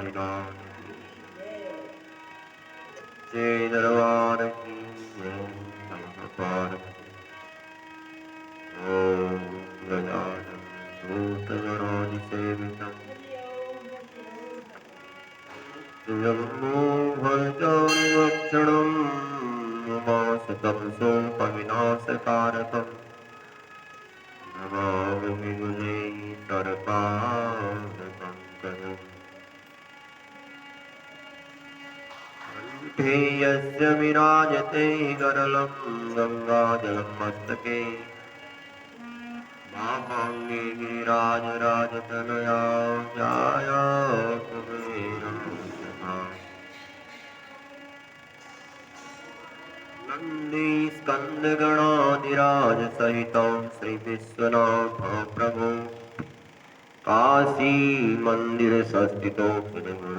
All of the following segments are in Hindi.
हरिनाथ जय दरबार की जय नमः पार्वती ओम गजानन भूतगणाधिसेवितं जम्बो भयचारिभक्षणं उमासुतं शोकविनाशकारकम् नमामि सर्पादपङ्कजम् कंठे यस्य विराजते गरलं गङ्गाजलं मस्तके मामाङ्गे गिरिराजराजतनया जाया कुबेरा नन्दी स्कन्दगणाधिराजसहितं श्रीविश्वनाथ प्रभो काशी मंदिर संस्थितो गुरु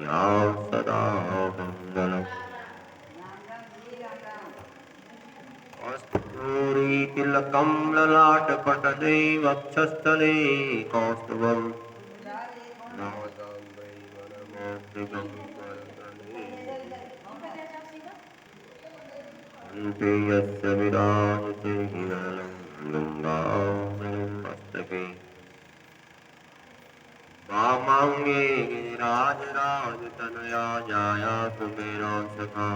या सदा मंगलम् कस्तूरी तिलकं ललाटपटले वक्षस्थले कौस्तुभम् कंठे यस्य विराजते हिरण्यं गङ्गाधरं मस्तके वामाङ्गे गिरिराजराजतनया जाया कुबेरा सखा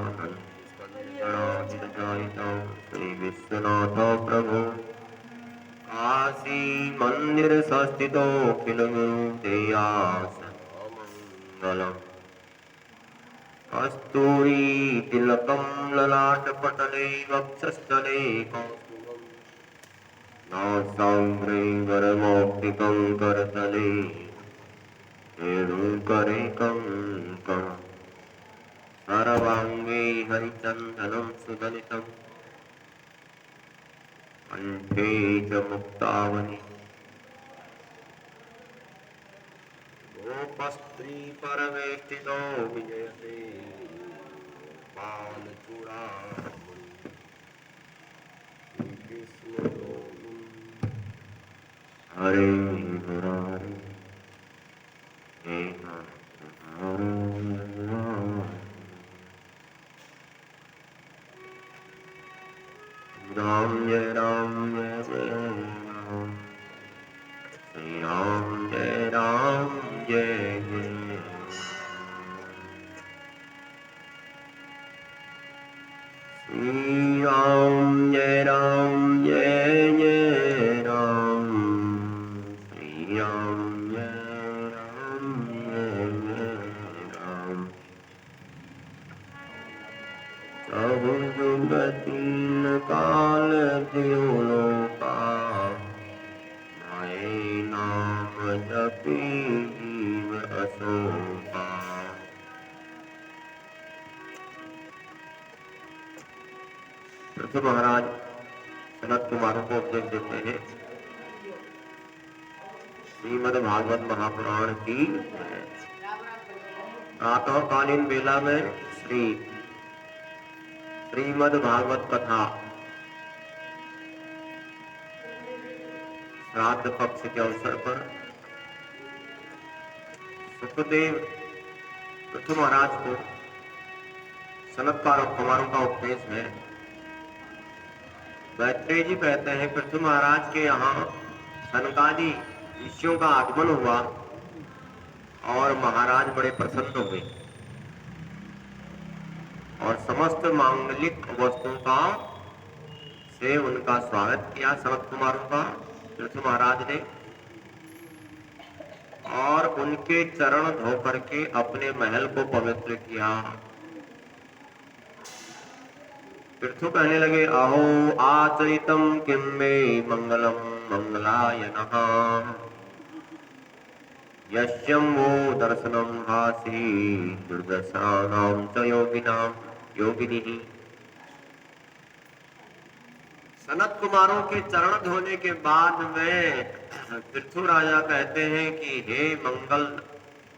स्कन्दगणाधिराजितं श्रीविश्वनाथ प्रभो काशी मंदिर संस्थितो किल गुरु मंगलम् कस्तूरी तिलकं ललाटपटले वक्षस्थले कौस्तुभम् नासाग्रे वरमौक्तिकं करतले करे कंकण सर्वांगे हरिचंदनं सुदलितं कंठे च मुक्तावली गोपस्त्री परवेष्टितो विजयते बालचूड़ामणि हरे मुरारी राम जय राम जय जय राम श्री राम जय राम जय जय श्री राम जय राम जय जय राम श्री राम तीन काल दियोलो का माए नाम जपी जीव अशोका पृथ्वी महाराज सनत कुमारों को उपदेश देते हैं श्रीमद् भागवत महापुराण की प्रातःकालीन बेला में श्रीमद् भागवत कथा श्राद्ध पक्ष के अवसर पर सुखदेव पृथु महाराज को सनत कुमारों का उपदेश है। मैत्रेय जी कहते हैं पृथु महाराज के यहाँ सनकादि ऋषियों का आगमन हुआ और महाराज बड़े प्रसन्न हुए और समस्त मांगलिक वस्तुओं का से उनका स्वागत किया सनत कुमारों का पृथु महाराज ने और उनके चरण धो करके अपने महल को पवित्र किया। पृथु कहने लगे अहो आचरितम किम मे मंगलम मंगलाय नमः यस्यं वो दर्शनम हासी दुर्दशानां च योगिनीः। सनत कुमारों के चरण धोने के बाद में पृथु राजा कहते हैं कि हे मंगल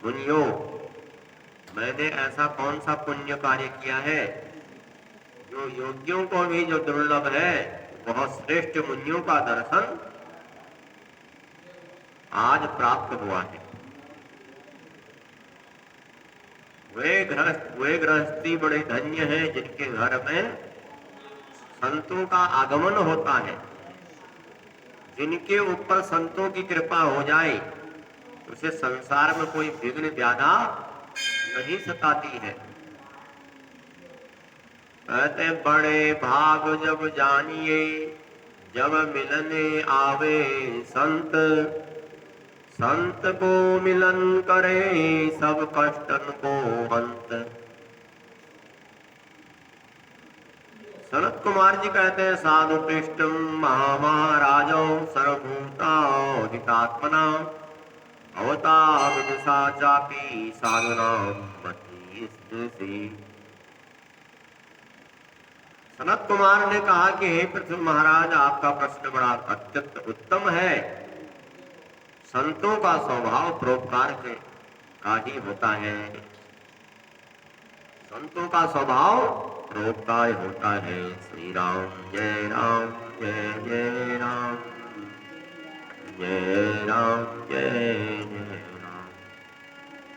मुनियों, मैंने ऐसा कौन सा पुण्य कार्य किया है जो योगियों को भी जो दुर्लभ है, बहुत श्रेष्ठ मुनियों का दर्शन आज प्राप्त हुआ है। वे गृहस्थी बड़े धन्य हैं जिनके घर में संतों का आगमन होता है। जिनके ऊपर संतों की कृपा हो जाए उसे संसार में कोई विघ्न बाधा नहीं सताती है। कहते बड़े भाग जब जानिए जब मिलने आवे संत, संत को मिलन करे सब कष्टन को अंत। सनत कुमार जी कहते हैं साधु पृष्ठम महामहाराजो सर्वभूताहितात्मना अवता विदुषा चापी साधुनाम मति स्थिति। सनत कुमार ने कहा कि हे पृथ्वी महाराज आपका प्रश्न बड़ा अत्यंत उत्तम है। संतों का स्वभाव परोपकार का ही होता है। संतों का स्वभाव परोपकार होता है। श्री राम जय राम जय जय राम जय राम जय जय राम।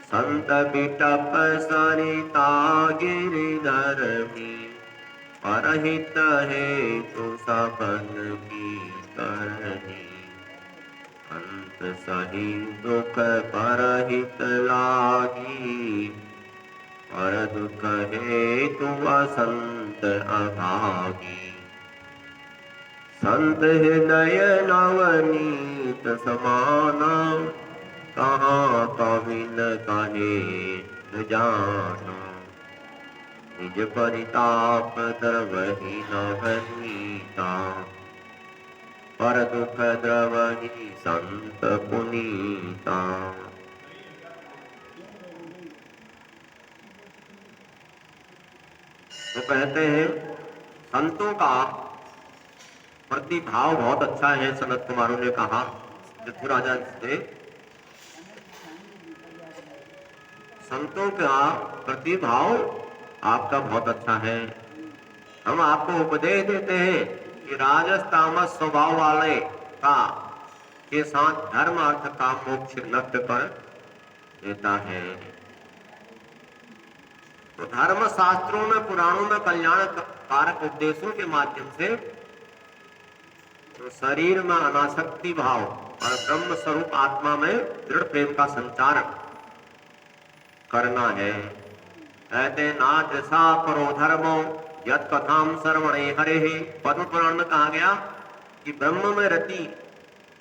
संत बिटप सरिता गिरिधर में परहित है तो सबन की करनी। अंत सही दुख परहित लागी पर दुख है तु असंत अभागी। संत हृदय नवनीत समाना कहाँ कविन कहे न जाना। निज परिताप द्रवहि नवनीता पर दुख द्रवहि संत पुनीता। तो कहते हैं संतों का प्रतिभाव बहुत अच्छा है। सनत कुमारों ने कहा पृथ्वीराजा से संतों का प्रतिभाव आपका बहुत अच्छा है। हम आपको उपदेश देते हैं कि राजस तामस स्वभाव वाले का के साथ धर्म अर्थ काम मोक्ष नष्ट कर देता है। तो धर्म शास्त्रों में पुराणों में कल्याण कारक उपदेशों के माध्यम से तो शरीर में अनासक्ति भाव और ब्रह्म स्वरूप आत्मा में दृढ़ प्रेम का संचार करना है। कहते ना दृशा परो धर्मो यद कथाम श्रवणे हरे। पद्म पुराण में कहा गया कि ब्रह्म में रति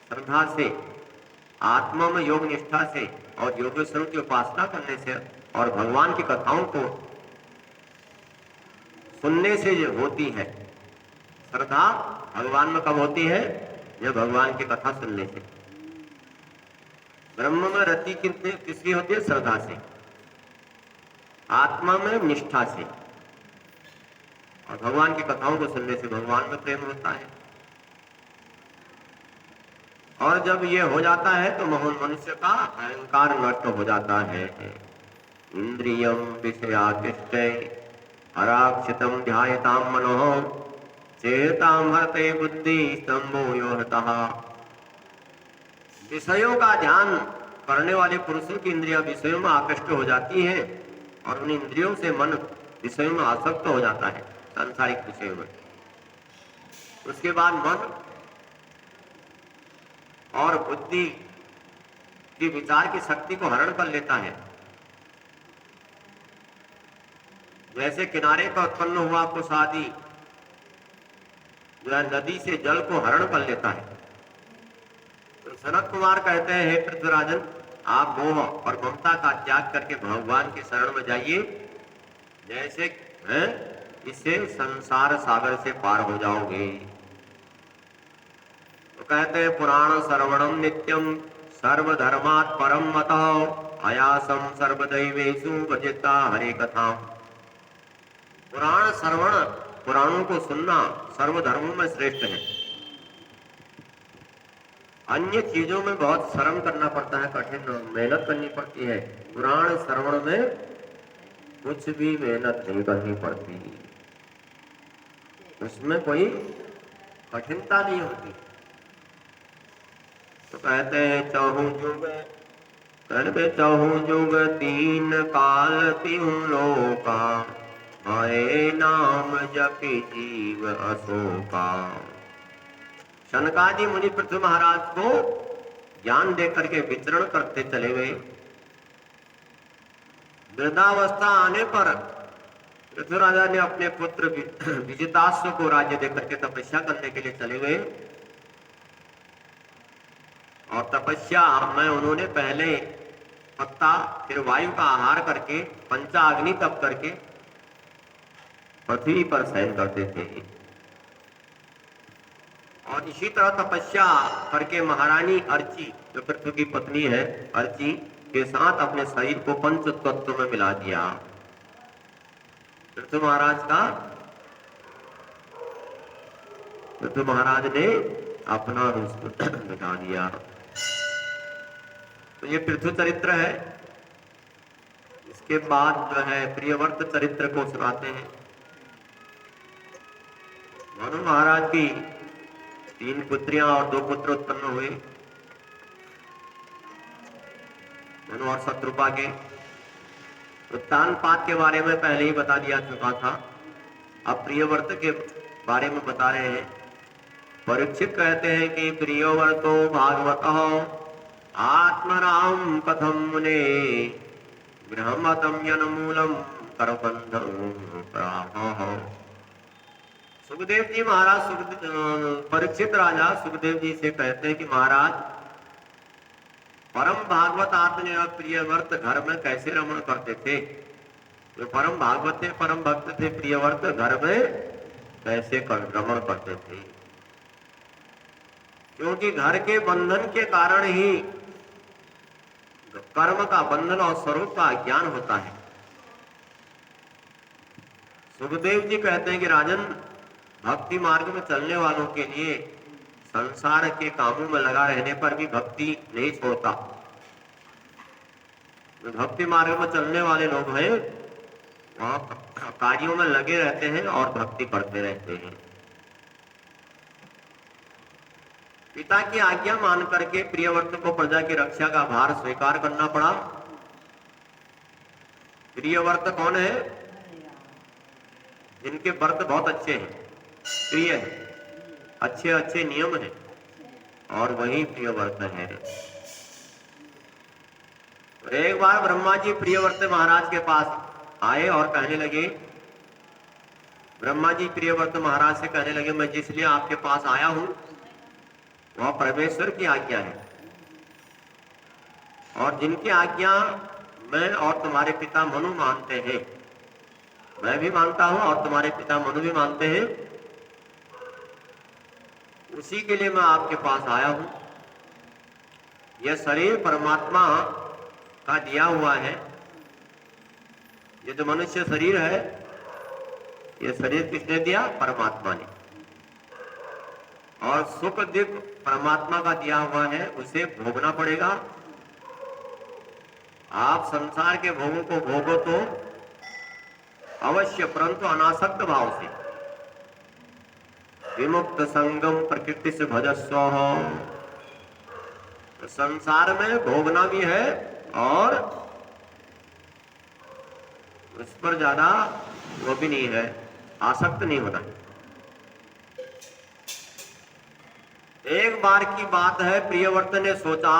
श्रद्धा से, आत्मा में योग निष्ठा से और योगेश्वर की उपासना करने से और भगवान की कथाओं को सुनने से जो होती है। श्रद्धा भगवान में कब होती है? जब भगवान की कथा सुनने से। ब्रह्म में रति किसकी होती है? श्रद्धा से। आत्मा में निष्ठा से और भगवान की कथाओं को सुनने से भगवान में प्रेम होता है। और जब ये हो जाता है तो मनुष्य का अहंकार नष्ट हो जाता है। इंद्रियम विषयातिष्ठे अराक्षितम ध्यायताम मनोः चेताम हरते बुद्धि स्तंभो योहतः। विषयों का ध्यान करने वाले पुरुषों की इंद्रियां विषयों में आकृष्ट हो जाती हैं और उन इंद्रियों से मन विषयों में आसक्त हो जाता है, सांसारिक विषयों में। उसके बाद मन और बुद्धि की विचार की शक्ति को हरण कर लेता है। जैसे किनारे पर उत्पन्न हुआ कुछ आदि जो है नदी से जल को हरण कर लेता है। तो सनत कुमार कहते हैं हे पृथ्वीराजन, आप मोह और ममता का त्याग करके भगवान के शरण में जाइए। जैसे इससे संसार सागर से पार हो जाओगे। तो कहते हैं पुराण श्रवणम नित्यम सर्वधर्मात् परम मतः अयासम सर्वदैवेषु भजता हरे कथा। पुराण श्रवण, पुराणों को सुनना सर्वधर्मों में श्रेष्ठ है। अन्य चीजों में बहुत श्रम करना पड़ता है, कठिन मेहनत करनी पड़ती है। पुराण श्रवण में कुछ भी मेहनत नहीं करनी पड़ती, उसमें कोई कठिनता नहीं होती। तो कहते हैं चाहूं युग सर्व चहु जुग तीन काल तिहु लोका, भये नाम जपि जीव अशोका। शनकादि मुनि पृथ्वी महाराज को ज्ञान देकर के विचरण करते चले गए। वृद्धावस्था आने पर पृथ्वी राजा ने अपने पुत्र विजिताश्व को राज्य देकर के तपस्या करने के लिए चले गए। और तपस्या में उन्होंने पहले पत्ता फिर वायु का आहार करके पंचाग्नि तप करके पृथ्वी पर शयन करते थे। और इसी तरह तपस्या करके महारानी अर्ची जो पृथ्वी की पत्नी है अर्ची के साथ अपने शरीर को पंच तत्व में मिला दिया। पृथ्वी महाराज ने अपना रूप मिटा दिया। तो ये पृथ्वी चरित्र है। इसके बाद जो है प्रियव्रत चरित्र को सुनाते हैं। मनु महाराज की 3 पुत्रियां और 2 पुत्र उत्पन्न हुए। मनु और शत्रुपा के उत्तानपाद के बारे में पहले ही बता दिया चुका था। अब प्रियव्रत के बारे में बता रहे हैं। परीक्षित कहते हैं कि प्रियव्रतो भागवत आत्मराम कथम मुने गृहमतम यनमूलम करबंधं प्राह। सुखदेव जी महाराज परीक्षित राजा सुखदेव जी से कहते हैं कि महाराज परम भागवत आत्मनिर्भर प्रियव्रत घर में कैसे रमण करते थे। जो परम भागवत थे परम भक्त थे प्रियव्रत घर में कैसे रमण करते थे। क्योंकि घर के बंधन के कारण ही कर्म का बंधन और स्वरूप का ज्ञान होता है। सुखदेव जी कहते हैं कि राजन भक्ति मार्ग में चलने वालों के लिए संसार के कामों में लगा रहने पर भी भक्ति नहीं छोड़ता। जो भक्ति मार्ग में चलने वाले लोग हैं वह कार्यों में लगे रहते हैं और भक्ति करते रहते हैं। पिता की आज्ञा मान करके प्रियव्रत को प्रजा की रक्षा का भार स्वीकार करना पड़ा। प्रियव्रत कौन है? जिनके व्रत बहुत अच्छे हैं, प्रिय है, अच्छे अच्छे नियम है और वही प्रियव्रत है। तो एक बार ब्रह्मा जी प्रियव्रत महाराज के पास आए और कहने लगे, ब्रह्मा जी प्रियव्रत महाराज से कहने लगे, मैं जिसलिए आपके पास आया हूं वह परमेश्वर की आज्ञा है और जिनकी आज्ञा मैं और तुम्हारे पिता मनु मानते हैं, मैं भी मानता हूं और तुम्हारे पिता मनु भी मानते हैं, उसी के लिए मैं आपके पास आया हूं। यह शरीर परमात्मा का दिया हुआ है। ये जो मनुष्य शरीर है ये शरीर किसने दिया? परमात्मा ने। और सुख दुख परमात्मा का दिया हुआ है, उसे भोगना पड़ेगा। आप संसार के भोगों को भोगो तो अवश्य, परंतु अनासक्त भाव से। विमुक्त संगम प्रकृति से भजस्व। तो संसार में भोगना भी है और उस पर ज्यादा वो भी नहीं है, आसक्त नहीं होना। एक बार की बात है, प्रियव्रत ने सोचा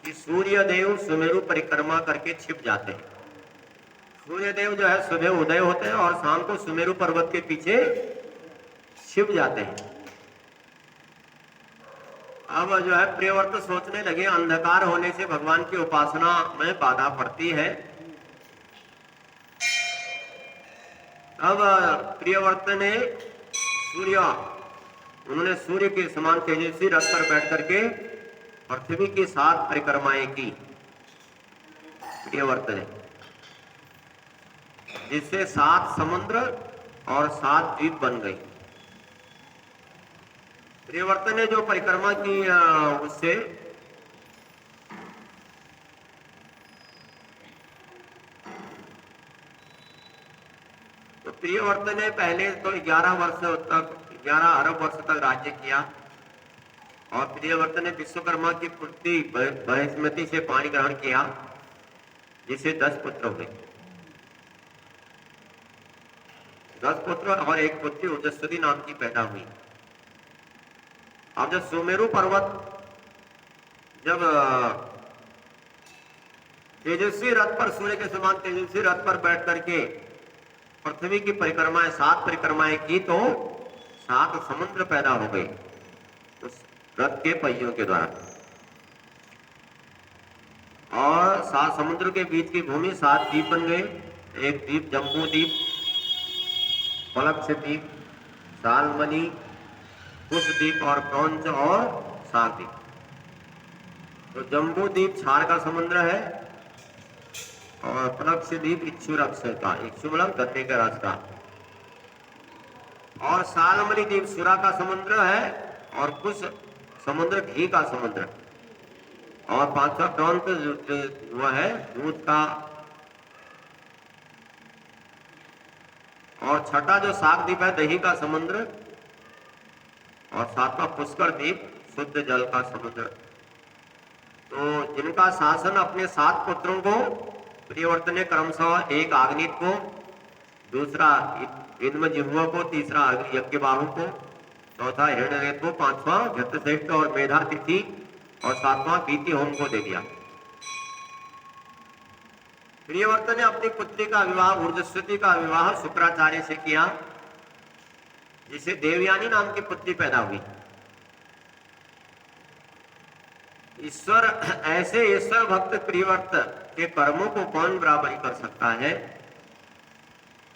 कि सूर्य देव सुमेरु परिक्रमा करके छिप जाते हैं। सूर्य देव जो है सुबह उदय होते हैं और शाम को सुमेरु पर्वत के पीछे छिप जाते हैं। अब जो है प्रियव्रत सोचने लगे, अंधकार होने से भगवान की उपासना में बाधा पड़ती है। अब प्रियव्रत ने उन्होंने सूर्य के समान तेजस्वी रथ पर बैठ करके पृथ्वी की 7 परिक्रमाएं की प्रियव्रत ने, जिससे 7 समुद्र और 7 द्वीप बन गई। प्रियव्रत ने जो परिक्रमा की उससे तो प्रियव्रत ने पहले तो 11 अरब वर्ष तक राज्य किया और प्रियव्रत ने विश्वकर्मा की पुत्री बृहस्पति से पाणी ग्रहण किया, जिसे 10 पुत्र हुए। 10 पुत्र और एक पुत्री ओजस्वती नाम की पैदा हुई। अब जब सुमेरु पर्वत जब तेजस्वी रथ पर, सूर्य के समान तेजस्वी रथ पर बैठ करके पृथ्वी की परिक्रमाएं 7 परिक्रमाएं की, तो 7 समुद्र पैदा हो गए उस रथ के पहियों के द्वारा। और 7 समुद्र के बीच की भूमि 7 द्वीप बन गए। एक द्वीप जम्बू द्वीप, पलक्ष द्वीप, सालमनी, कुशद्वीप और क्रौंच और साग द्वीप। तो जम्बू द्वीप क्षार का समुद्र है और पलक्ष द्वीप इक्षु रस का, इक्षु मतलब गन्ने का रस का, और सालमनी द्वीप सुरा का समुद्र है और कुश समुद्र घी का समुद्र, और 5वां क्रौंच वह है दूध का, और छठा जो साग द्वीप है दही का समुद्र, और 7वां पुष्कर द्वीप शुद्ध जल का समुद्र। तो जिनका शासन अपने 7 पुत्रों को प्रियव्रत ने क्रमशः, एक आग्नित को, दूसरा इन्द्र जिह्वा को, तीसरा यज्ञबाहु को, चौथा हिरण्यरेत को, 5वां घृतश्रेष्ठ और मेधातिथि, और 7वां पीति होम को दे दिया। प्रियव्रत ने अपनी पुत्री का विवाह, ऊर्जस्वती का विवाह शुक्राचार्य से किया, जिसे देवयानी नाम की पुत्री पैदा हुई। ईश्वर, ऐसे ईश्वर भक्त प्रियव्रत के कर्मों को कौन बराबरी कर सकता है?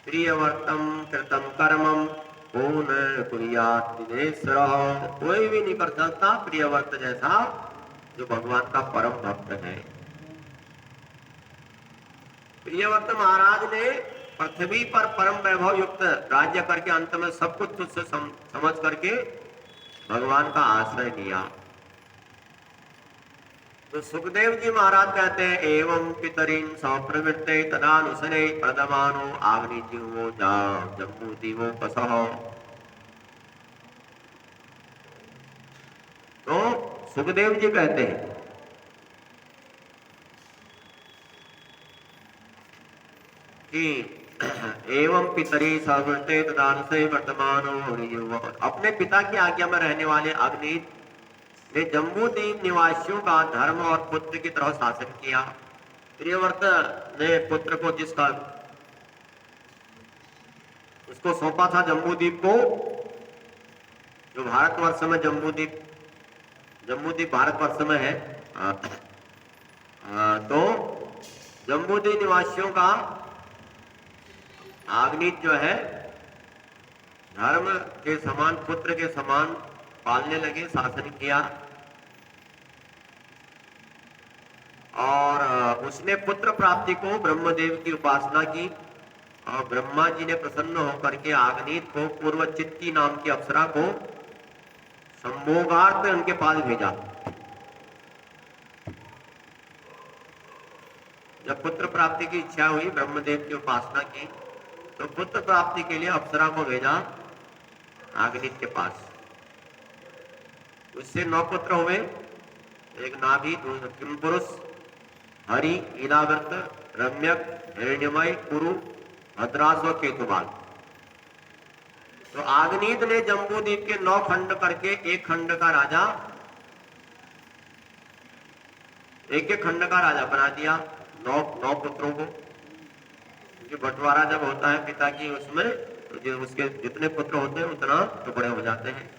प्रियव्रतम कृतम कर्मम को न कुर्यात् विदेशरः, कोई भी नहीं कर सकता प्रियव्रत जैसा, जो भगवान का परम भक्त है। प्रियव्रत महाराज ने पृथ्वी पर परम वैभव युक्त राज्य करके अंत में सब कुछ तुझसे समझ करके भगवान का आश्रय लिया। तो सुखदेव जी महाराज कहते हैं, एवं पितरीन सप्रवृत्ते तदानुसरे प्रदमानो आग्निजीवो जम्बूदीवो कसः। तो सुखदेव जी कहते हैं कि एवं पितरी सप्रवृत्ते तदानुसरे वर्तमानो अग्निजीवो, अपने पिता की आज्ञा में रहने वाले अग्नि ने जम्बूद्वीप निवासियों का धर्म और पुत्र की तरह शासन किया। प्रियव्रत ने पुत्र को जिसका उसको सौंपा था जम्बूद्वीप को, जो भारतवर्ष में जम्बूद्वीप भारतवर्ष में है, तो जम्बूद्वीप निवासियों का आग्नित जो है धर्म के समान, पुत्र के समान पालने लगे, शासन किया। और उसने पुत्र प्राप्ति को ब्रह्मदेव की उपासना की, और ब्रह्मा जी ने प्रसन्न होकर के आग्नित को पूर्वचित्ती नाम की अप्सरा को संभोगार्थ उनके पास भेजा। जब पुत्र प्राप्ति की इच्छा हुई, ब्रह्मदेव की उपासना की, तो पुत्र प्राप्ति के लिए अप्सरा को भेजा आग्नित के पास। उससे 9 पुत्र हुए, एक नाभि, किम पुरुष, हरि, ईलावर्त, रम्यक, हिरण्यमय, कुरु, भद्रास और केतुबाल। तो आग्नित ने जम्बूद्वीप के 9 खंड करके एक खंड का राजा, एक खंड का राजा बना दिया 9 पुत्रों को। क्योंकि बंटवारा जब होता है पिता की, उसमें तो उसके जितने पुत्र होते हैं उतना टुकड़े हो जाते हैं।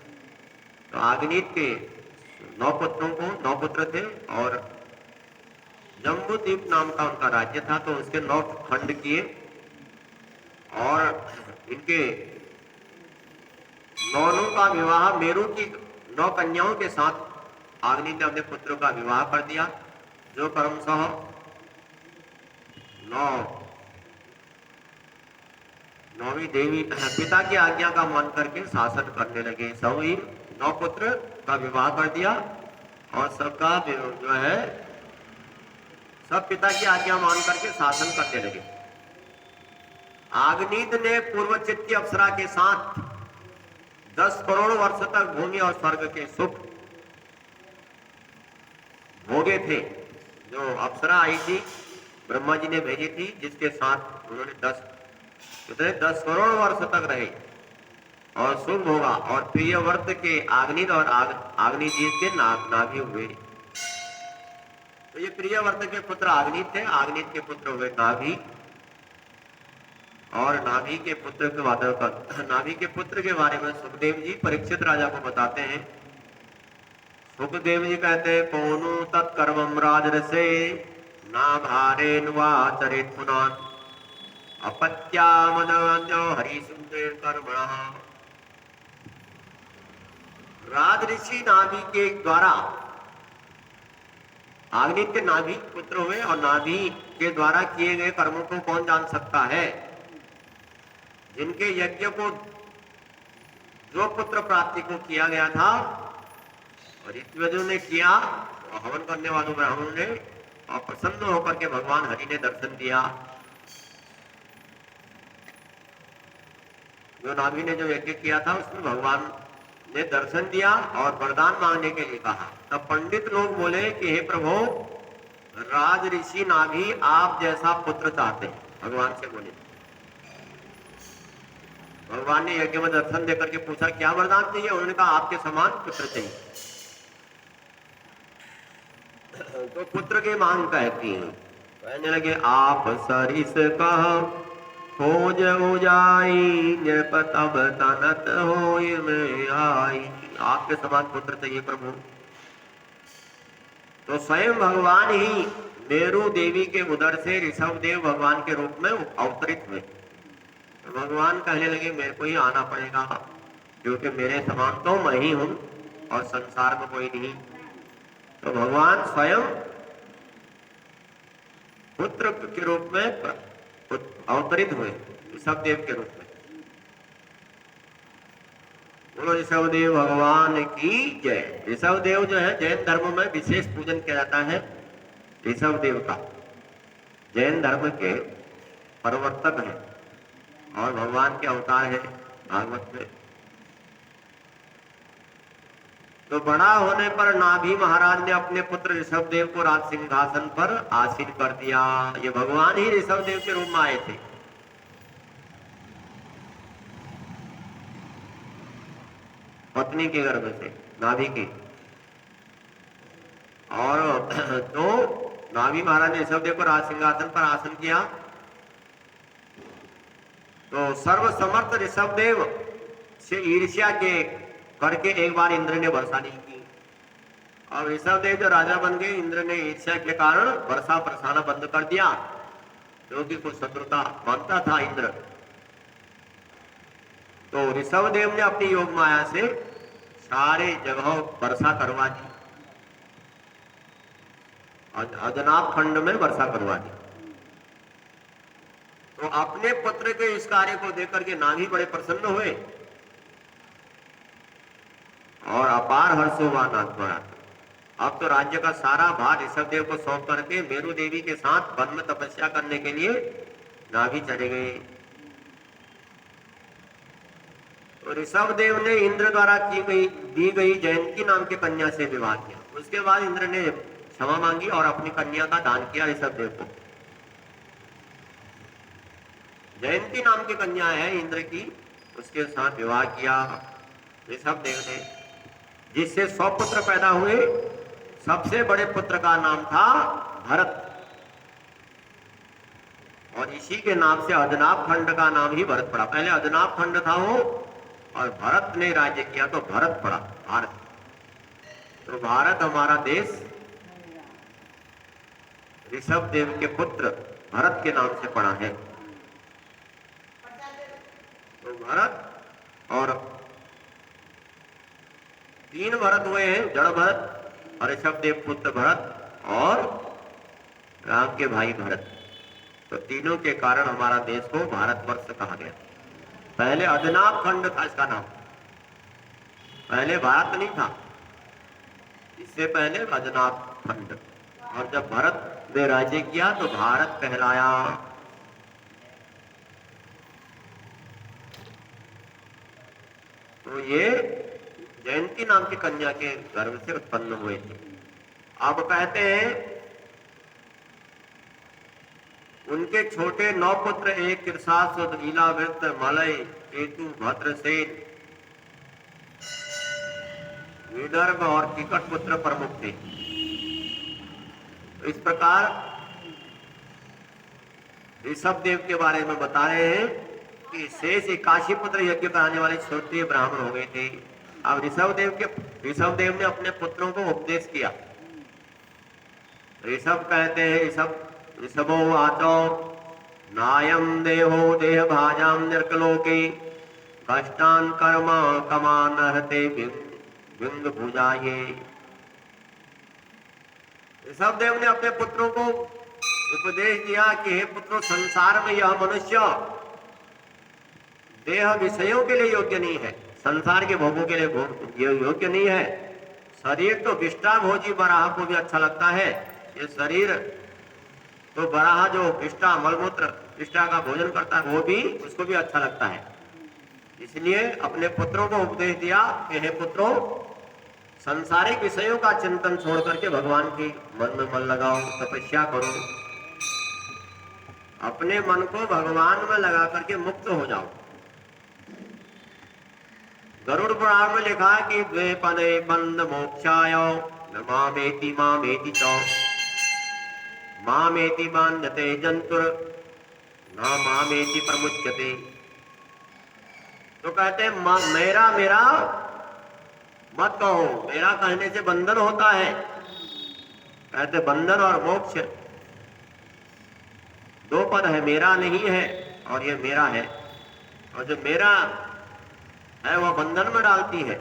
तो आग्नित के 9 पुत्रों को, 9 पुत्र थे, और जम्बूद्वीप नाम का उनका राज्य था, तो उसके 9 खंड किए, और इनके 9 का विवाह मेरु की 9 कन्याओं के साथ आग्नित ने अपने पुत्रों का विवाह कर दिया, जो क्रमशः 9वीं देवी पिता की आज्ञा का मान करके शासन करने लगे। सभी 9 पुत्र का विवाह कर दिया, और सबका जो है सब पिता की आज्ञा मान करके शासन करने लगे। आग्नित ने पूर्वचित्ती अप्सरा के साथ 10 करोड़ वर्ष तक भूमि और स्वर्ग के सुख भोगे थे, जो अप्सरा आई थी ब्रह्मा जी ने भेजी थी, जिसके साथ उन्होंने 10 करोड़ वर्ष तक रहे और शुभ होगा, और प्रियव्रत के आग्निद और आग्नि जी के नाभि हुए। तो ये प्रियव्रत के पुत्र आग्निद थे, आग्निद के पुत्र हुए नाभि, और नाभि के पुत्र के नाभि के पुत्र के बारे में सुखदेव जी परीक्षित राजा को बताते हैं। सुखदेव जी कहते हैं, कौनु तत्कर्मम राजर्षे नाभारे नुवाचरेत पुनान अपत्यामदन्यो हरिसुंदर कर्मणः। राजऋषि नाभि के द्वारा आग्निद के नाभि पुत्र हुए, और नाभि के द्वारा किए गए कर्मों को कौन जान सकता है। जिनके यज्ञ को जो पुत्र प्राप्ति को किया गया था और ऋत्विजों ने किया, और हवन करने वालों ब्राह्मणों ने, और प्रसन्न होकर के भगवान हरि ने दर्शन दिया। जो नाभि ने जो यज्ञ किया था उसमें भगवान ने दर्शन दिया और वरदान मांगने के लिए कहा। तब पंडित लोग बोले कि हे प्रभु, राज ऋषि नाभि आप जैसा पुत्र चाहते हैं। भगवान से बोले, भगवान ने यज्ञ में दर्शन देकर के पूछा क्या वरदान चाहिए। उन्होंने कहा आपके समान पुत्र चाहिए। तो पुत्र की मांग कहती है, कहने लगे आप सरिस कह खोज उजाई निरपतब तनत होय में आई। आपके समान पुत्र चाहिए प्रभु। तो स्वयं भगवान ही मेरू देवी के उदर से ऋषभ देव भगवान के रूप में अवतरित हुए। तो भगवान कहने लगे मेरे को ही आना पड़ेगा, क्योंकि मेरे समान तो मैं ही हूं और संसार में कोई नहीं। तो भगवान स्वयं पुत्र के रूप में अवतरित हुए, ऋषभ देव के रूप में। बोलो ऋषभ देव भगवान की जय। ऋषभ देव जो है जैन धर्म में विशेष पूजन किया जाता है। ऋषभ देव का जैन धर्म के प्रवर्तक है और भगवान के अवतार है भागवत में। तो बड़ा होने पर नाभि महाराज ने अपने पुत्र ऋषभ देव को राज सिंहासन पर आसीन कर दिया। ये भगवान ही ऋषभ देव के रूप में आए थे। पत्नी के गर्भ से, नाभि की। और तो नाभि महाराज ने ऋषभ देव को राज सिंहासन पर आसन किया। तो सर्वसमर्थ ऋषभ देव से ईर्ष्या के करके एक बार इंद्र ने वर्षा नहीं की, और ऋषभ देव जो राजा बन गए, इंद्र ने ईर्ष्या के कारण वर्षा बरसाना बंद कर दिया, क्योंकि कुछ शत्रुता मानता था इंद्र। तो ऋषभ देव ने अपनी योग माया से सारे जगह वर्षा करवा दी, अजनाब खंड में वर्षा करवा दी। तो अपने पुत्र के इस कार्य को देख करके नाभि बड़े प्रसन्न हुए और अपार हर्ष हुआ नाथ महाराज। अब तो राज्य का सारा भार ऋषभ देव को सौंप करके मेरू देवी के साथ वन में तपस्या करने के लिए नाभि चले गए। तो ऋषभ देव ने इंद्र द्वारा दी गई जयंती नाम की कन्या से विवाह किया। उसके बाद इंद्र ने क्षमा मांगी और अपनी कन्या का दान किया ऋषभ देव को। जयंती नाम की कन्या है इंद्र की, उसके साथ विवाह किया ऋषभ देव ने, जिससे 100 पुत्र पैदा हुए। सबसे बड़े पुत्र का नाम था भरत, और इसी के नाम से अजनाब खंड का नाम ही भरत पड़ा। पहले अजनाब खंड था वो, और भरत ने राज्य किया तो भरत पड़ा भारत। तो भारत हमारा देश ऋषभ देव के पुत्र भरत के नाम से पड़ा है। तो भरत और 3 भरत हुए हैं, जड़ भरत और ऋषभ देव पुत्र भरत और राम के भाई भरत। तो तीनों के कारण हमारा देश को भारतवर्ष कहा गया। पहले अजनाब खंड था इसका नाम, पहले भारत नहीं था, इससे पहले अजनाब खंड। और जब भरत ने राज्य किया तो भारत कहलाया। तो ये जयंती नाम की कन्या के गर्भ से उत्पन्न हुए थे। अब कहते हैं उनके छोटे 9 पुत्र, एक कृषासुत, ईलावृत, मलय, केतु, भद्रसेन, विदर्भ और टिकट पुत्र प्रमुख थे। तो इस प्रकार ऋषभ देव के बारे में बता रहे हैं कि शेष 81 पुत्र यज्ञ कराने वाले क्षत्रिय ब्राह्मण हो गए थे। अब ऋषभ देव ने अपने पुत्रों को उपदेश किया। ऋषभ कहते हैं, ऋषभो वाचो नायम देहो देह भाजाम निर्कलोके कष्टान कर्म कमान हते विंग भुजाये। ऋषभ देव ने अपने पुत्रों को उपदेश दिया कि हे पुत्रों, संसार में यह मनुष्य देह विषयों के लिए योग्य नहीं है, संसार के भोगों के लिए योग्य नहीं है। शरीर तो विष्टा भोजी बराह को भी अच्छा लगता है। ये शरीर तो बराह जो विष्टा मलमूत्र विष्टा का भोजन करता है वो भी उसको भी अच्छा लगता है। इसलिए अपने पुत्रों को उपदेश दिया कि हे पुत्रों, संसारिक विषयों का चिंतन छोड़ करके भगवान की मन में मन लगाओ, तपस्या करो, अपने मन को भगवान में लगा करके मुक्त हो जाओ। गरुड़ पुराण में लिखा है कि द्वे पदे बंद मोक्षाय न मामेति मामेति च मामेति बान्धते जंतुर न मामेति प्रमुच्यते। तो कहते हैं मेरा मेरा मत कहो, मेरा कहने से बंधन होता है। कहते बंधन और मोक्ष 2 पद है, मेरा नहीं है और ये मेरा है। और जो मेरा है वह बंधन में डालती है,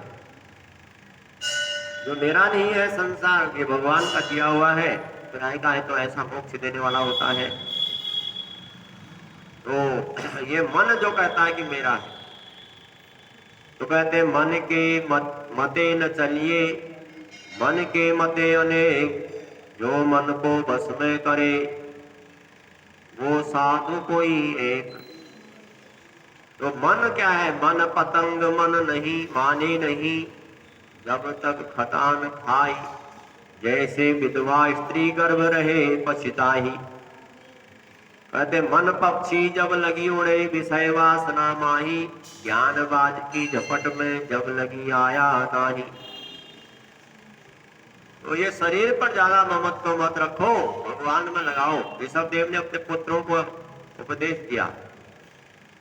जो मेरा नहीं है संसार ये भगवान का किया हुआ है, किराए का है तो ऐसा मोक्ष देने वाला होता है। तो ये मन जो कहता है कि मेरा है, तो कहते हैं मन के मते न चलिए, मन के मते अनेक, जो मन को बस में करे वो साधु कोई एक। तो मन क्या है? मन पतंग मन नहीं, माने नहीं जब तक खतान खाई, जैसे विधवा स्त्री गर्भ रहे पछताही। कहते मन पक्षी जब लगी उड़े, विषय वासना माही, ज्ञान बाज की झपट में जब लगी आया नाही। तो ये शरीर पर ज्यादा ममत्व मत रखो, भगवान में लगाओ। ऋषभ देव ने अपने पुत्रों को उपदेश दिया,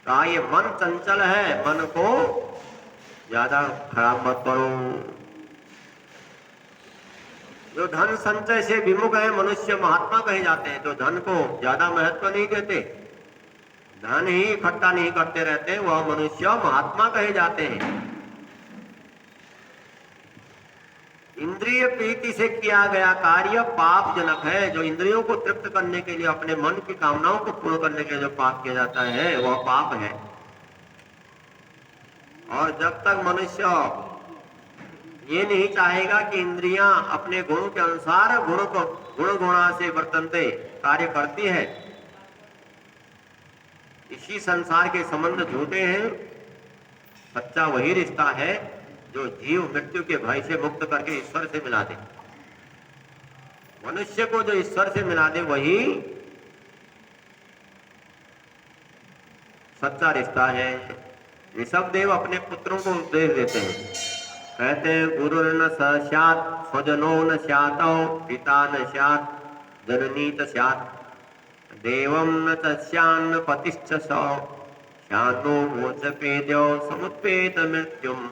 कहा ये मन चंचल है, मन को ज्यादा खराब मत करो। जो धन संचय से विमुख है मनुष्य महात्मा कहे जाते हैं, जो धन को ज्यादा महत्व नहीं देते, धन ही इकट्ठा नहीं करते रहते, वह मनुष्य महात्मा कहे जाते हैं। इंद्रिय प्रीति से किया गया कार्य पाप जनक है। जो इंद्रियों को तृप्त करने के लिए, अपने मन की कामनाओं को पूर्ण करने के लिए जो पाप किया जाता है वह पाप है। और जब तक मनुष्य ये नहीं चाहेगा कि इंद्रियां अपने गुणों के अनुसार गुण गुणा से वर्तनते कार्य करती है, इसी संसार के संबंध झूठे हैं। सच्चा वही रिश्ता है जो जीव मृत्यु के भय से मुक्त करके ईश्वर से मिला दे। मनुष्य को जो ईश्वर से मिला दे वही सच्चा रिश्ता है। ऋषभ देव अपने पुत्रों को उपदेश देते हैं, कहते हैं गुरु न स्यात् स्वजनो न स्यातौ, पिता न स्यात् जननी त स्यात्, देवं न तस्यान्न पतिश्च सौ, शानो मोचपेद्यो समुत्पेत मृत्युम।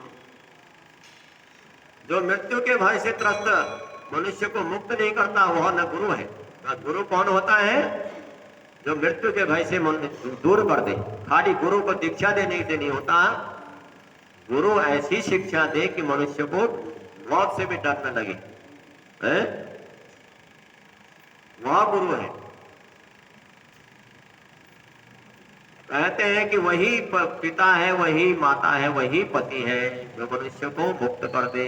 जो मृत्यु के भय से त्रस्त मनुष्य को मुक्त नहीं करता वह न गुरु है। गुरु कौन होता है? जो मृत्यु के भय से मन दूर कर दे। खाली गुरु को दीक्षा देने से नहीं होता, गुरु ऐसी शिक्षा दे कि मनुष्य को मौत से भी डर न लगे, वह गुरु है। कहते हैं कि वही पिता है, वही माता है, वही पति है जो मनुष्य को मुक्त कर दे।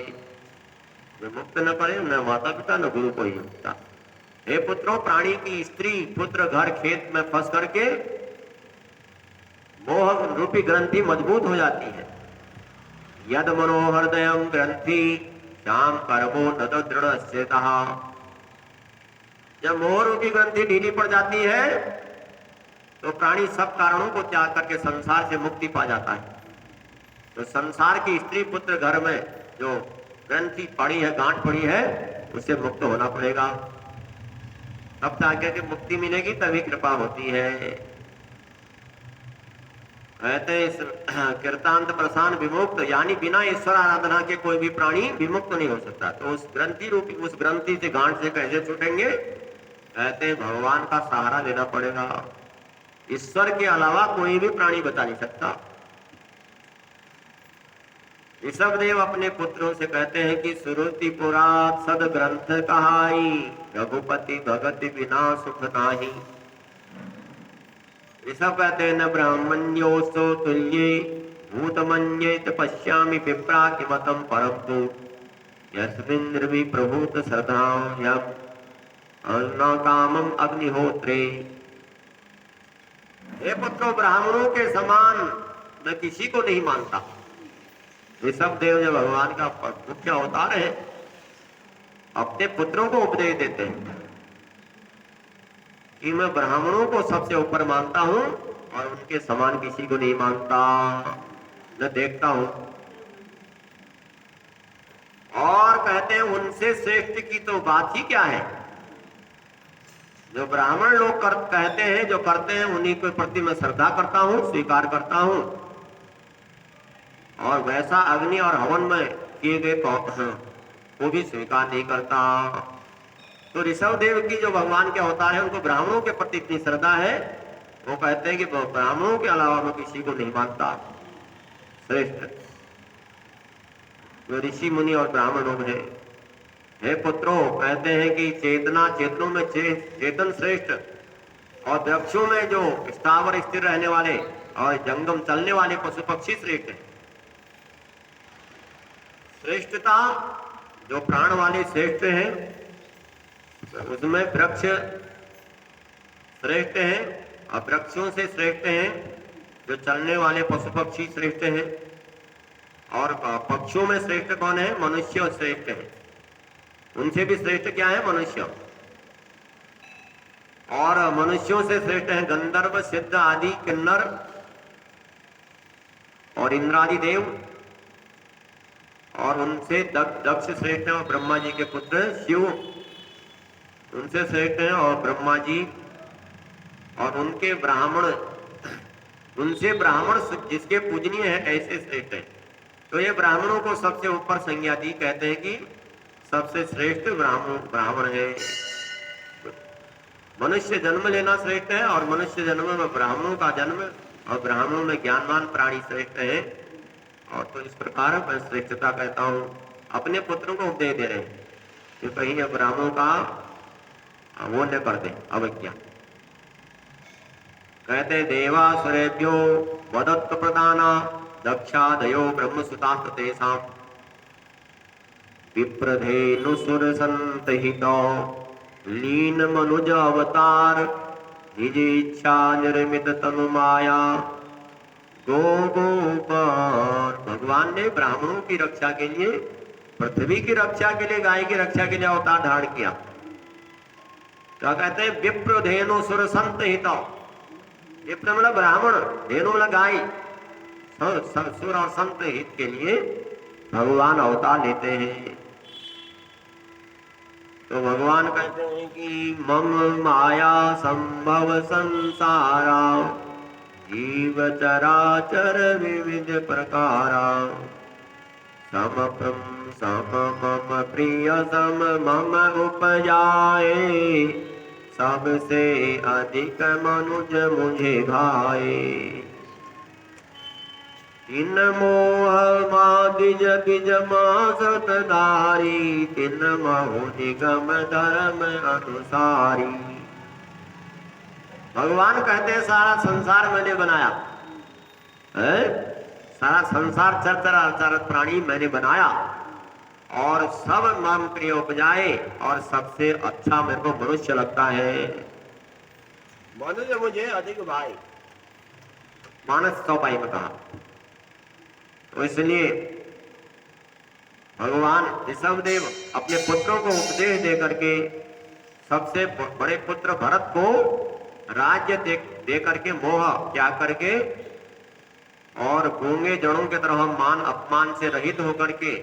जो मुक्त न करे न माता पिता न गुरु कोई मुक्ता। हे पुत्रों, प्राणी की स्त्री पुत्र घर खेत में फंस करके मोह रूपी ग्रंथि मजबूत हो जाती है। यद मनोहृदयम ग्रंथि श्याम कर्मो तद दृढ़ स्थितः, जब मोह की ग्रंथि ढीली पड़ जाती है तो प्राणी सब कारणों को त्याग करके संसार से मुक्ति पा जाता है। तो संसार की स्त्री पुत्र घर में जो ग्रंथि पड़ी है, गांठ पड़ी है, उससे मुक्त होना पड़ेगा। तब जाके के मुक्ति मिलेगी, तभी कृपा होती है। कहते इस कीर्तांत प्रसान विमुक्त, यानी बिना ईश्वर आराधना के कोई भी प्राणी विमुक्त नहीं हो सकता। तो उस ग्रंथि रूपी उस ग्रंथि से, गांठ से कैसे छूटेंगे? कहते भगवान का सहारा लेना पड़ेगा। ईश्वर के अलावा कोई भी प्राणी बता नहीं सकता। ऋषभदेव अपने पुत्रों से कहते हैं कि सुरुति पुरात सद ग्रंथ कहाई, रघुपति भगति बिना सुख नाही। ऋषभ कहते हैं न ब्राह्मण्योस्तो तुल्ये भूतमन्येत पश्यामि विप्रा किमतम परंतु यस्मिन् भी प्रभूत श्रद्धायम् न कामम अग्निहोत्रे। हे पुत्रों, ब्राह्मणों के समान मैं किसी को नहीं मानता। ऋषभदेव जो भगवान का मुख्य अवतार है, अपने पुत्रों को उपदेश देते हैं कि मैं ब्राह्मणों को सबसे ऊपर मानता हूं और उनके समान किसी को नहीं मानता, न देखता हूं। और कहते हैं उनसे श्रेष्ठ की तो बात ही क्या है। जो ब्राह्मण लोग कहते हैं, जो करते हैं, उन्हीं के प्रति मैं श्रद्धा करता हूं, स्वीकार करता हूं, और वैसा अग्नि और हवन में किए गए वो भी स्वीकार नहीं करता। तो ऋषभदेव की जो भगवान के अवतार है, उनको ब्राह्मणों के प्रति इतनी श्रद्धा है, वो कहते हैं कि ब्राह्मणों के अलावा मैं किसी को नहीं मानता श्रेष्ठ। जो ऋषि मुनि और ब्राह्मण लोग हैं, हे पुत्रों, कहते हैं कि चेतना, चेतनों में चेतन श्रेष्ठ, और वृक्षों में जो स्थावर स्थिर रहने वाले और जंगम चलने वाले पशु पक्षी श्रेष्ठ है। श्रेष्ठता जो प्राण वाले श्रेष्ठ हैं, उसमें वृक्ष श्रेष्ठ हैं, और वृक्षों से श्रेष्ठ हैं जो चलने वाले पशु पक्षी श्रेष्ठ हैं। और पक्षियों में श्रेष्ठ कौन है? मनुष्य श्रेष्ठ है। उनसे भी श्रेष्ठ क्या है? मनुष्य। और मनुष्यों से श्रेष्ठ है गंधर्व, सिद्ध आदि, किन्नर और इंद्रादि देव। और उनसे दक्ष श्रेष्ठ है और ब्रह्मा जी के पुत्र शिव उनसे श्रेष्ठ है, और ब्रह्मा जी और उनके ब्राह्मण, उनसे ब्राह्मण जिसके पूजनीय है ऐसे श्रेष्ठ है। तो ये ब्राह्मणों को सबसे ऊपर संज्ञा दी, कहते हैं कि सबसे श्रेष्ठ ब्राह्मण है। मनुष्य जन्म लेना श्रेष्ठ है, और मनुष्य जन्म में ब्राह्मणों का जन्म, और ब्राह्मणों में ज्ञानवान प्राणी श्रेष्ठ है। और तो इस प्रकार मैं श्रेष्ठता कहता हूं। अपने पुत्रों को उपदेश दे रहे हैं कि कहीं ब्राह्मणों का वो न कर दे अवज्ञा। कहते देवासुरेभ्यो वदत्त प्रदाना दक्षादयो ब्रह्मसुतास्त तेषां विप्रधेनुसुर संतहितो लीन मनुज अवतार निजेच्छा निर्मित तनु माया गोपाल। भगवान ने ब्राह्मणों की रक्षा के लिए, पृथ्वी की रक्षा के लिए, गाय की रक्षा के लिए अवतार धारण किया। क्या कहते हैं? विप्र धेनु सुर संत हित। विप्र मतलब ब्राह्मण, धेनु मतलब गाय, सुर और संत हित के लिए भगवान अवतार लेते हैं। तो भगवान कहते हैं कि मम माया संभव संसारा जीव चराचर विविध प्रकारा सम मम प्रिय सम मम उपजाए सबसे अधिक मनुज मुझे भाए। इन मोह मादिज बिज मासतधारी तिन महु निगम धर्म अनुसारी। भगवान कहते हैं सारा संसार मैंने बनाया है, सारा संसार चर प्राणी मैंने बनाया, और सब मम प्रिय उपजाए, और सबसे अच्छा मेरे को मनुष्य लगता है। मनुष्य मुझे अधिक भाई, मानस 100 में कहा। तो इसलिए भगवान ऋषभदेव अपने पुत्रों को उपदेश दे करके सबसे बड़े पुत्र भरत को राज्य दे करके मोह त्याग करके और गूंगे जड़ों की तरह मान अपमान से रहित होकर के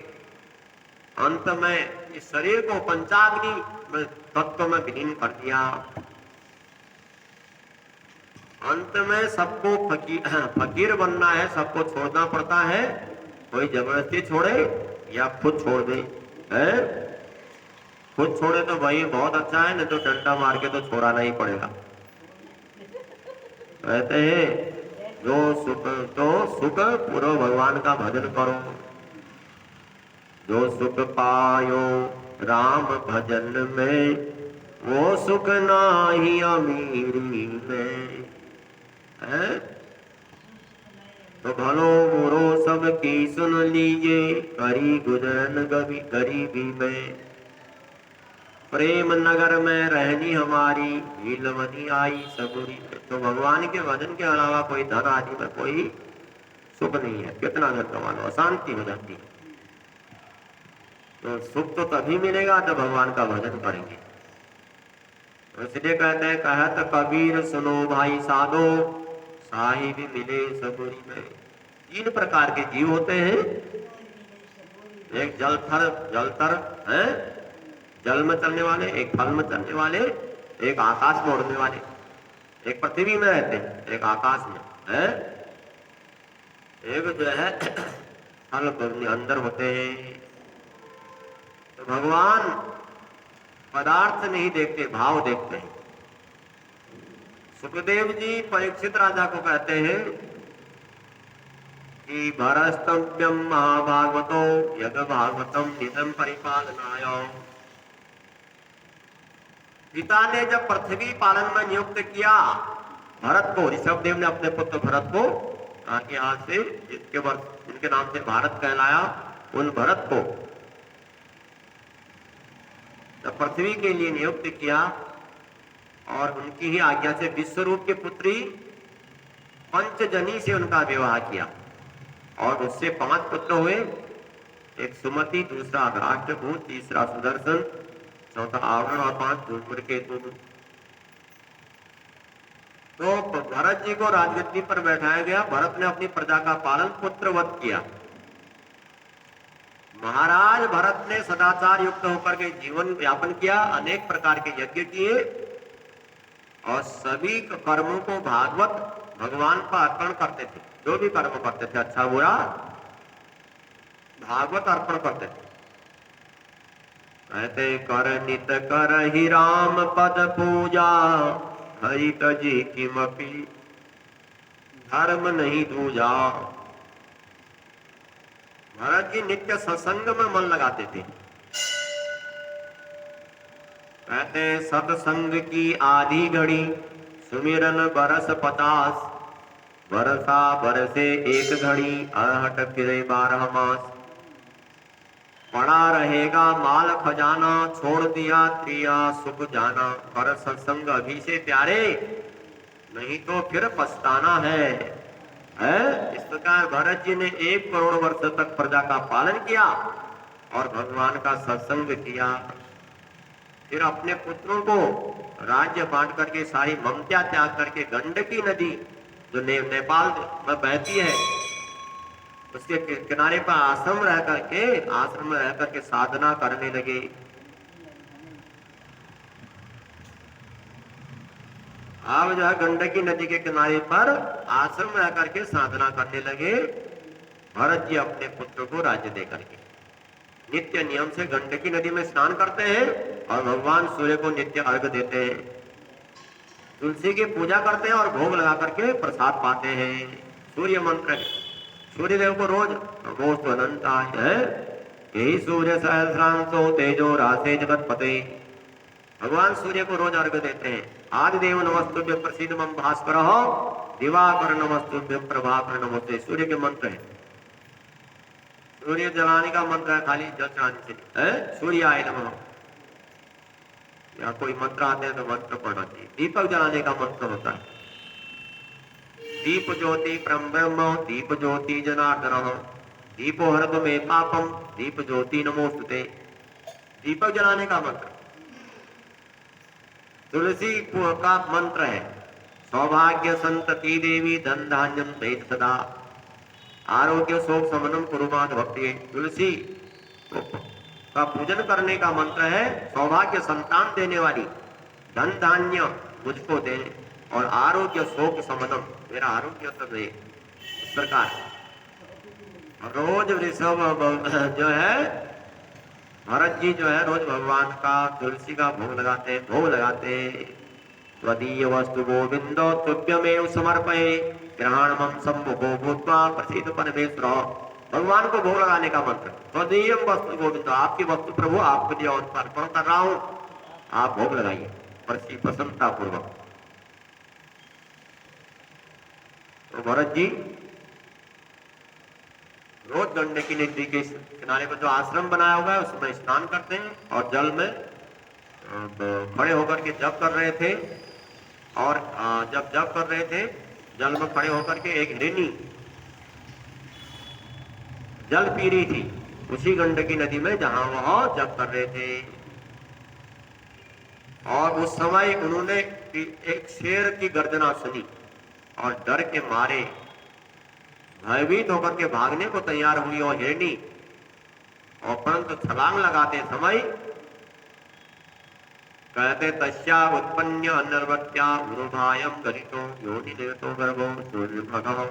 अंत में इस शरीर को पंचाग्नि तत्व में विलीन कर दिया। अंत में सबको फकीर बनना है, सबको छोड़ना पड़ता है। कोई जबरदस्ती छोड़े या खुद छोड़ दे, है खुद छोड़े तो भाई बहुत अच्छा है, नहीं तो डंडा मार के तो छोड़ाना ही पड़ेगा। कहते हैं जो सुख पूरो भगवान का भजन करो, जो सुख पायो राम भजन में, वो सुख नाही अमीरी में। है तो भलो बुरो सब की सुन लीजिए, करी गुजरन गरीबी में। प्रेम नगर में रहनी हमारी, नीलमणि आई सबूरी में। तो भगवान के भजन के अलावा कोई धन आदि में कोई सुख नहीं है। कितना धन कमा लो अशांति हो जाती है। तो सुख तो तभी मिलेगा जब भगवान का भजन करेंगे। तो इसलिए कहते हैं कहत कबीर सुनो भाई साधो, साहिब मिले सबूरी में। 3 प्रकार के जीव होते हैं। एक जलथर है, जल में चलने वाले, एक थल में चलने वाले, एक आकाश में उड़ने वाले। एक पृथ्वी में रहते हैं, एक आकाश में है, एक जो है थल अंदर होते हैं। तो भगवान पदार्थ नहीं देखते, भाव देखते हैं। सुखदेव जी परीक्षित राजा को कहते हैं कि भरस्तव्यम महाभागवतो यद भागवतम निधम परिपालनाय। पिता ने जब पृथ्वी पालन में नियुक्त किया भरत को, ऋषभदेव ने अपने पुत्र भरत को ताकि आज से जिनके नाम से भारत कहलाया, उन भरत को जब पृथ्वी के लिए नियुक्त किया और उनकी ही आज्ञा से विश्वरूप की पुत्री पंचजनी से उनका विवाह किया और उससे 5 पुत्र हुए। एक सुमति, दूसरा अग्राष्टभूत, तीसरा सुदर्शन, चौथा आवरण और 5 धूम्रकेतु। तो भरत जी को राजगद्दी पर बैठाया गया। भरत ने अपनी प्रजा का पालन पुत्रवत किया। महाराज भरत ने सदाचार युक्त होकर के जीवन यापन किया, अनेक प्रकार के यज्ञ किए और सभी कर्मों को भागवत भगवान पर अर्पण करते थे। जो भी कर्म करते थे अच्छा बुरा भागवत अर्पण करते थे। कहते कर नित कर ही राम पद पूजा, हरि तजी किमपि धर्म नहीं दूजा। भरत जी नित्य सत्संग में मन लगाते थे। कहते सत्संग की आधी घड़ी, सुमिरन बरस 50, बरसा बरसे 1 घड़ी, अरहट फिरे 12 मास। पड़ा रहेगा माल खजाना, छोड़ दिया त्रिया सुख जाना। पर सत्संग अभी से प्यारे, नहीं तो फिर पछताना है। इस प्रकार भरत जी ने 1 करोड़ वर्ष तक प्रजा का पालन किया और भगवान का सत्संग किया। फिर अपने पुत्रों को राज्य बांट करके सारी ममता त्याग करके गंडकी नदी जो नेपाल में बहती है उसके किनारे पर आश्रम में रह करके साधना करने लगे। अब जो है गंडकी नदी के किनारे पर आश्रम में रह करके साधना करने लगे भरत जी अपने पुत्र को राज्य दे करके। नित्य नियम से गंडकी नदी में स्नान करते हैं और भगवान सूर्य को नित्य अर्घ देते हैं। तुलसी की पूजा करते हैं और भोग लगा करके प्रसाद पाते हैं। सूर्य मंत्र है, सूर्य देव को रोज नमोस्तु अनंताय है। यही सूर्य सहस्रांशो तेजो राशे जगत पते। भगवान सूर्य को रोज अर्घ देते हैं। आदिदेव नमस्तुभ्य प्रसीद मम भास्कर दिवाकर नमस्तुभ्य प्रभाकर नमस्ते। सूर्य के मंत्र है। सूर्य जलाने का मंत्र है, खाली जल चढ़ाने से है। सूर्याय नमः या कोई मंत्र आते हैं तो मंत्र पढ़ना चाहिए। दीपक जलाने का मंत्र होता है, दीप ज्योति परम ब्रह्म, दीप ज्योति जनार्दन, दीपो हरत में पापम, दीप ज्योति नमोस्तुते। दीपक जलाने का मंत्र। तुलसी का मंत्र है, सौभाग्य संतति देवी धन धान्यम सहित सदा, आरोग्य शोक समनम कुरुमात भक्ति। तुलसी का पूजन करने का मंत्र है सौभाग्य संतान देने वाली, धन धान्य मुझको दे, और आरोग्य शोक समनम, मेरा आरोग्य सब है। इस प्रकार रोज वृषभ जो है भरत जी जो है रोज भगवान का तुलसी का भोग लगाते हैं, भोग लगाते हैं। त्वदीय वस्तु गोविंदो तुभ्यमेव समर्पये ग्रहणमं सम्मुखो भूत्वा प्रसीद परमेश्वर। भगवान को भोग लगाने का मंत्र, त्वदीय वस्तु गोविंदो, आपकी वस्तु प्रभु आपके लिए और अर्पण कर रहा हूं, आप भोग लगाइए प्रसन्नता पूर्वक। तो भरत जी रोज गंडकी नदी के किनारे पर जो आश्रम बनाया हुआ है उसमें स्नान करते हैं और जल में खड़े होकर के जप कर रहे थे। और जब जप कर रहे थे जल में खड़े होकर के एक हिरनी जल पी रही थी उसी गंडकी नदी में जहां वह जप कर रहे थे। और उस समय उन्होंने एक शेर की गर्जना सुनी और डर के मारे भयभीत होकर के भागने को तैयार हुई और हिरनी, और परंतु छलांग लगाते समय कहते तस्या उत्पन्न अनर्वत्या उरुभायम गरितो योनि देवतो गर्भो सूर्यभगव।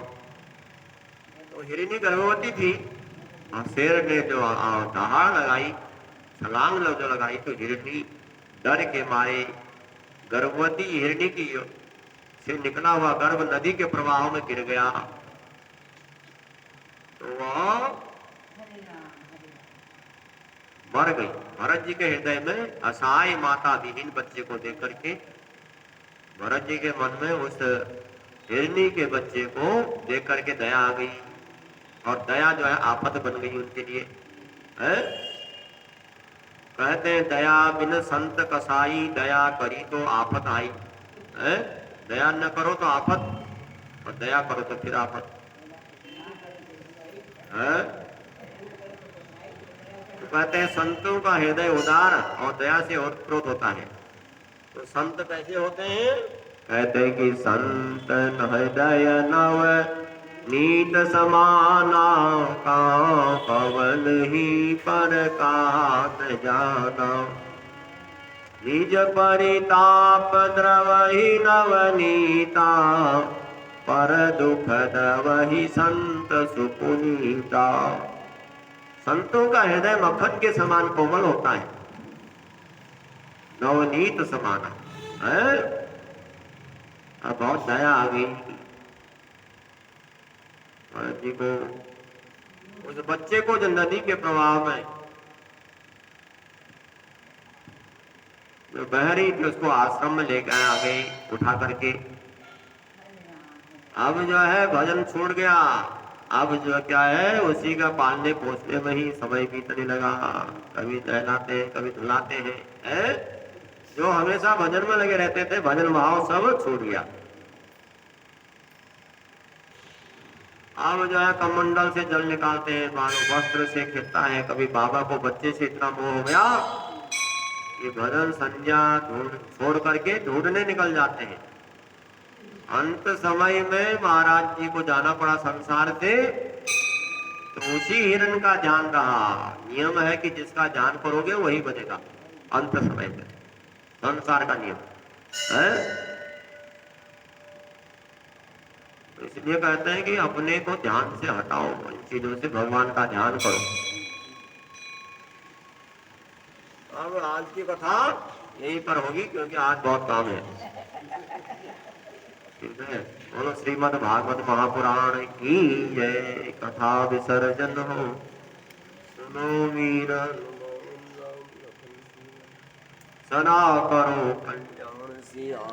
तो हिरनी गर्भवती थी और शेर ने जो दहाड़ लगाई, छलांग जो लगाई, तो हिरनी डर के मारे गर्भवती हिरनी की से निकला हुआ गर्भ नदी के प्रवाह में गिर गया। तो वह मर गई। भरत जी के हृदय में असहाय माता विहीन बच्चे को देख करके भरत जी के मन में उस हिरनी के बच्चे को देख करके दया आ गई, और दया जो है आफत बन गई उनके लिए है? कहते हैं दया बिन संत कसाई, दया करी तो आफत आई है? दया न करो तो आफत, और दया करो तो फिर आफत है? तो कहते हैं संतों का हृदय उदार और दया से ओतप्रोत होता है। तो संत कैसे होते हैं? कहते हैं कि संत हृदय नव नीत समाना, का पवन ही पर का न जाना, निज परिताप द्रवहि नवनीता, पर दुख दवहि संत सुपुनीता। संतों का हृदय मक्खन के समान कोमल होता है, नवनीत समाना है। अब बहुत दया आ गई जी को, उस बच्चे को जो नदी के प्रवाह में जो बह रही थी उसको आश्रम में लेकर आ गई उठा करके। अब जो है भजन छूट गया, अब जो क्या है उसी का पालने पोसने में ही समय बीतने लगा। कभी नहलाते हैं कभी धुलाते हैं, जो हमेशा भजन में लगे रहते थे भजन भाव सब छूट गया। अब जो है कमंडल से जल निकालते हैं, मानो वस्त्र से खिंचता है। कभी बाबा को बच्चे से इतना मोह हो गया कि भजन संध्या छोड़ करके ढूंढने निकल जाते हैं। अंत समय में महाराज जी को जाना पड़ा संसार से, तो उसी हिरण का ध्यान रहा। नियम है कि जिसका ध्यान करोगे वही बनेगा अंत समय में, संसार का नियम है। इसलिए कहते हैं कि अपने को ध्यान से हटाओ, इन चीजों से भगवान का ध्यान करो। अब आज की कथा यहीं पर होगी क्योंकि आज बहुत काम है। ठीक है, बोलो श्रीमद् भागवत महापुराण की जय। कथा विसर्जन हो, सुनो मीरा सदा करो कल्याण सिया।